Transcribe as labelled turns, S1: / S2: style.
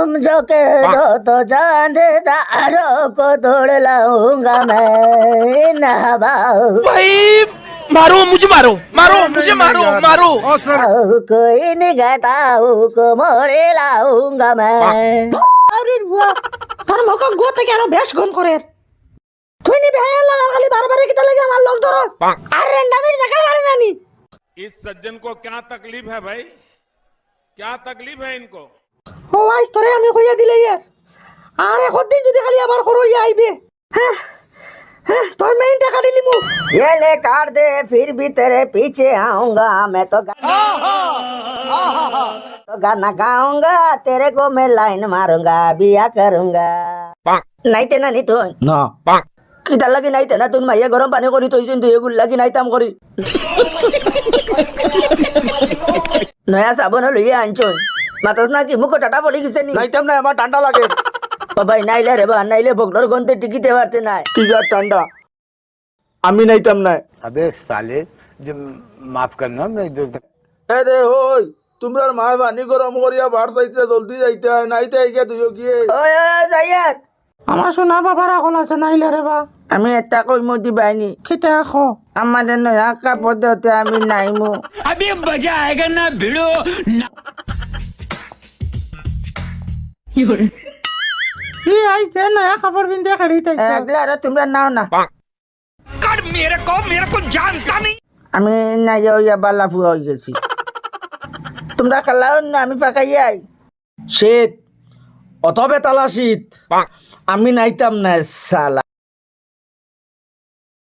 S1: समझो के दो तो चांद तारों को तोड़ लाऊंगा मैं नवाओ
S2: भाई मारो मुझे मारो मारो मुझे मारो मारो
S1: कोई निगटाओ को मोड़े लाऊंगा मैं
S3: আরে বাহ তোর মুখ গোত থেকে আরো বেশ গন করে তুই নি বেহায়া লাগা খালি বারবার কিতা লাগে আমার লোক ধরস আর রেন্ডামির জায়গা গাড়ি নানি
S4: इस सज्जन को क्या तकलीफ है भाई, क्या तकलीफ है इनको?
S3: ও আইস তোরে আমি কইয়া দিলে ইয়ার আর একদিন যদি খালি আবার করো ইয়া আইবে হ্যাঁ হ্যাঁ তোর মেইন টাকা দিলি মু
S1: ये ले काट दे फिर भी तेरे पीछे आऊंगा मैं तो गाना गाऊंगा तेरे को मैं लाइन मारूंगा बिया करूंगा नहीं ते ना नहीं तो
S2: ना
S1: কিতা লাগি নাইতে না তুমি মাইয়া গরম পানি করি তৈছেন তুই এগুলো লাগি নাইতাম করি নয়া সাবন লইয়া আনছন মাতাস না কি মুখ টাটা পড়ে গেছে নি
S2: নাইতাম না আমার ঠান্ডা লাগে
S1: ও ভাই নাইলে রে বা নাইলে বগডর গন্তে টিকিতে পারতে নাই
S2: কি যা ঠান্ডা আমি নাইতাম না
S5: अबे साले जो माफ करना मैं जो
S2: এ দে ওই তোমরা মায় পানি গরম করিয়া ভাত চাইতে জলদি যাইতে হয় নাইতে আইকে তুইও গিয়ে
S1: ওই যাইয়ার
S3: আমার সোনা বাবার এখন আছে নাইলে রে বা
S1: আমি এটা কই মদি বাইনি
S3: কিতা খ
S1: আমাদের নয়া কাপড় দেওতে আমি নাইমু
S2: अभी मजा आएगा ना भिड़ो
S3: ই আইছে নয়া কাপড় পিনতে খেলিতেছে
S1: এগুলা আর তোমরা নাও না
S2: कर मेरे को जानता नहीं
S1: আমি নাই ইয়া বালাফু হয়ে গেছি তোমরা খালাও না আমি পাকাই আই
S2: শীত অত বেতালা শীত আমি নাইতাম না সালা